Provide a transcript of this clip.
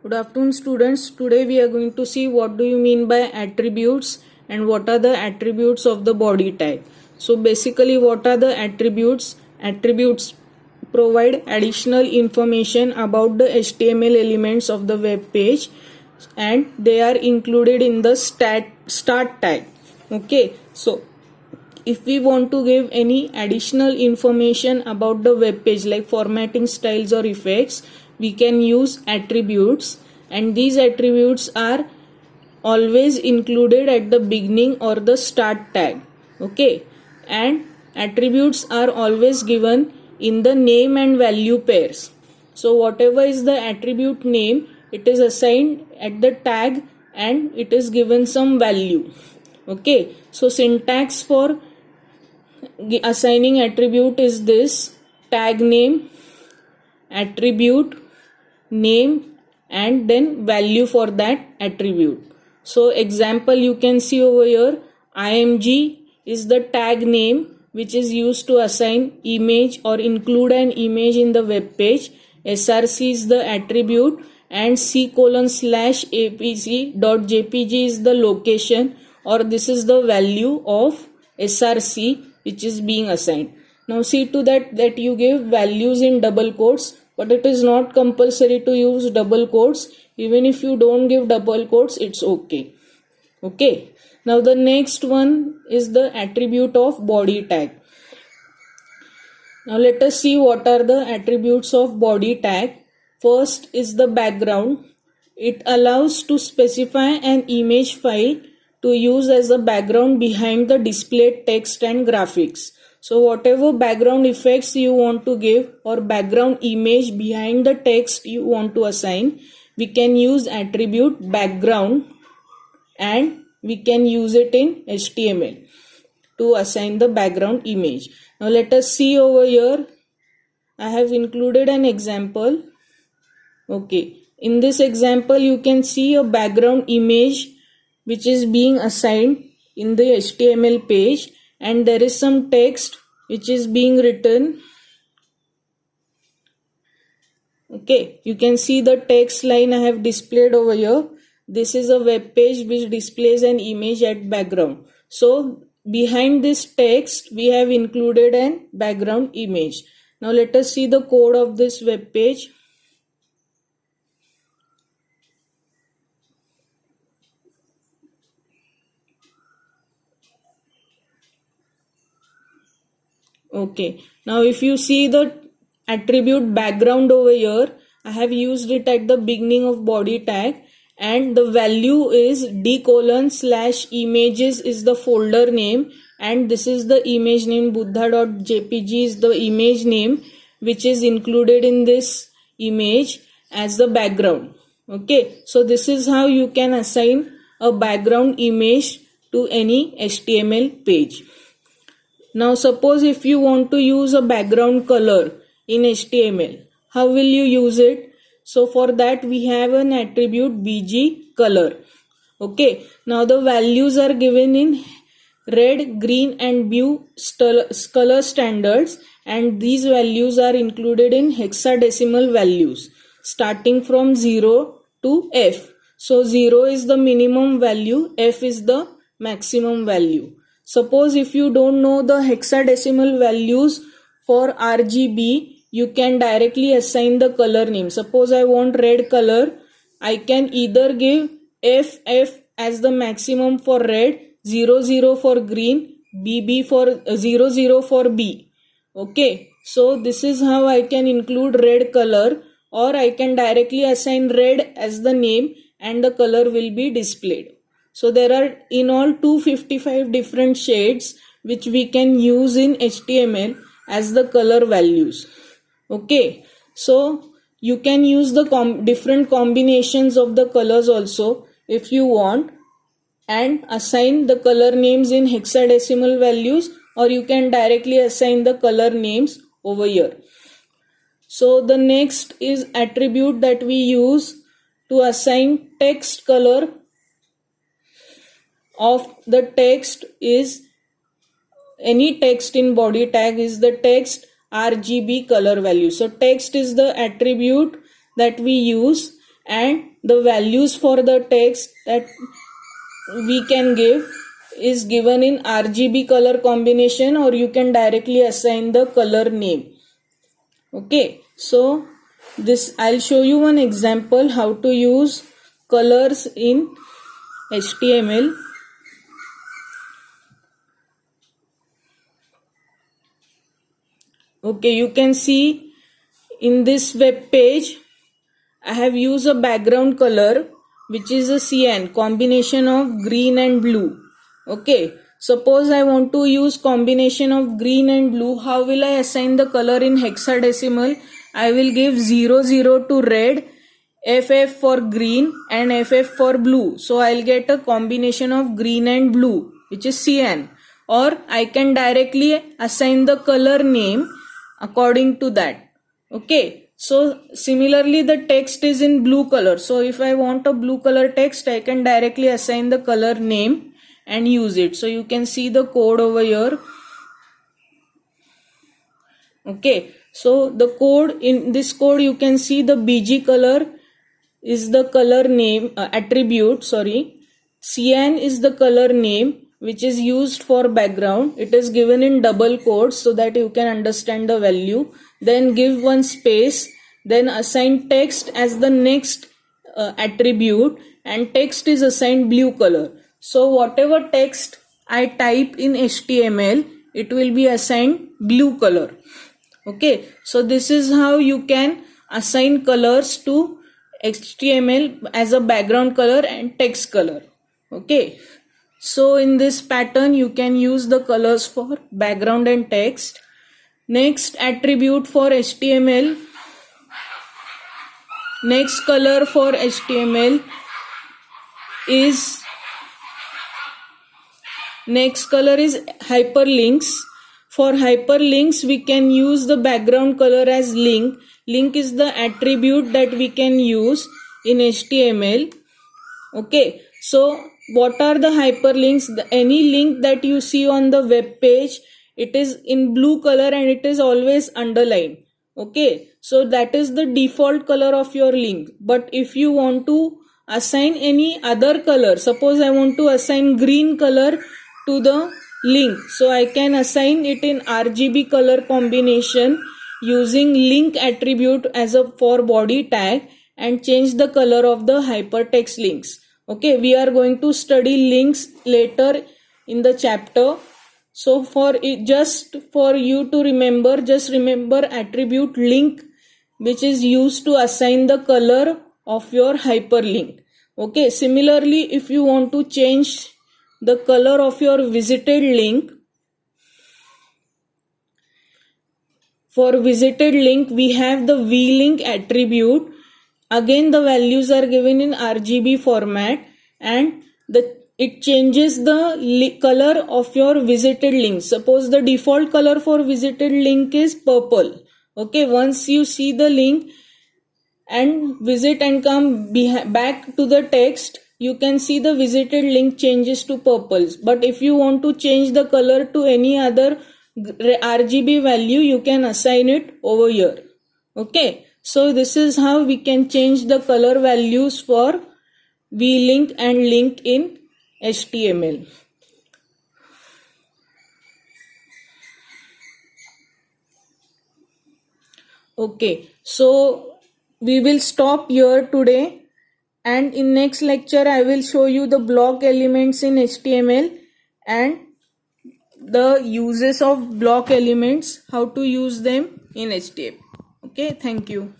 Good afternoon students. Today we are going to see what do you mean by attributes and what are the attributes of the body tag. So basically what are the attributes? Attributes provide additional information about the HTML elements of the web page and they are included in the start tag. Okay, so if we want to give any additional information about the web page like formatting styles or effects, we can use attributes, and these attributes are always included at the beginning or the start tag. Okay, and attributes are always given in the name and value pairs. So whatever is the attribute name, it is assigned at the tag and it is given some value. Okay, so syntax for assigning attribute is this: tag name, attribute, name, and then value for that attribute. So example you can see over here, img is the tag name which is used to assign image or include an image in the web page. src is the attribute and c:/apc.jpg is the location, or this is the value of src which is being assigned. Now see to that you give values in double quotes, but it is not compulsory to use double quotes. Even if you don't give double quotes, it's okay. Okay, now the next one is the attribute of body tag. Now let us see what are the attributes of body tag. First is the background. It allows to specify an image file to use as a background behind the displayed text and graphics. So whatever background effects you want to give or background image behind the text you want to assign, we can use attribute background and we can use it in HTML to assign the background image. Now let us see over here. I have included an example. Okay, in this example you can see a background image which is being assigned in the HTML page, and there is some text which is being written. Okay, you can see the text line I have displayed over here. This is a web page which displays an image at background. So behind this text we have included an background image. Now let us see the code of this web page. Okay, now if you see the attribute background over here, I have used it at the beginning of body tag, and the value is d:/images is the folder name, and this is the image name. buddha.jpg is the image name which is included in this image as the background. Okay, so this is how you can assign a background image to any HTML page. Now suppose if you want to use a background color in HTML, how will you use it? So for that we have an attribute bg color. Okay, now the values are given in red, green and blue color standards, and these values are included in hexadecimal values starting from 0 to f. So 0 is the minimum value, f is the maximum value. Suppose if you don't know the hexadecimal values for RGB, you can directly assign the color name. Suppose I want red color, I can either give FF as the maximum for red, 00 for green, BB for 00 for B. Okay, so this is how I can include red color, or I can directly assign red as the name and the color will be displayed. So there are in all 255 different shades which we can use in HTML as the color values. Okay, so you can use the different combinations of the colors also if you want, and assign the color names in hexadecimal values, or you can directly assign the color names over here. So the next is attribute that we use to assign text color of the text is any text in body tag is the text RGB color value. So text is the attribute that we use, and the values for the text that we can give is given in RGB color combination, or you can directly assign the color name. Okay, so this I'll show you one example how to use colors in HTML. Okay, you can see in this web page I have used a background color which is a cyan, combination of green and blue. Okay, suppose I want to use combination of green and blue. How will I assign the color in hexadecimal? I will give 00 to red, FF for green and FF for blue. So I'll get a combination of green and blue, which is cyan. Or I can directly assign the color name according to that. Okay, so similarly the text is in blue color. So if I want a blue color text, I can directly assign the color name and use it. So you can see the code over here. Okay, so the code, in this code you can see the BG color is the color name attribute, cyan is the color name which is used for background. It is given in double quotes so that you can understand the value. Then give one space, then assign text as the next attribute, and text is assigned blue color. So whatever text I type in HTML, it will be assigned blue color. Okay, so this is how you can assign colors to HTML as a background color and text color. Okay, so in this pattern you can use the colors for background and text. Next attribute for HTML, next color for HTML is, next color is hyperlinks. For hyperlinks we can use the background color as link. Link is the attribute that we can use in HTML. Okay, so what are the hyperlinks? Any link that you see on the web page, it is in blue color and it is always underlined. Okay, so that is the default color of your link. But if you want to assign any other color, suppose I want to assign green color to the link, so I can assign it in RGB color combination using link attribute as a for body tag and change the color of the hypertext links. Okay, we are going to study links later in the chapter. So for it, just for you to remember, just remember attribute link, which is used to assign the color of your hyperlink. Okay, similarly if you want to change the color of your visited link, for visited link we have the vlink attribute. Again the values are given in RGB format and it changes the color of your visited link. Suppose the default color for visited link is purple. Okay, once you see the link and visit and come back to the text, you can see the visited link changes to purples. But if you want to change the color to any other RGB value, you can assign it over here. Okay, so this is how we can change the color values for vlink and link in HTML. Okay, so we will stop here today, and in next lecture I will show you the block elements in HTML and the uses of block elements, how to use them in HTML. Okay, thank you.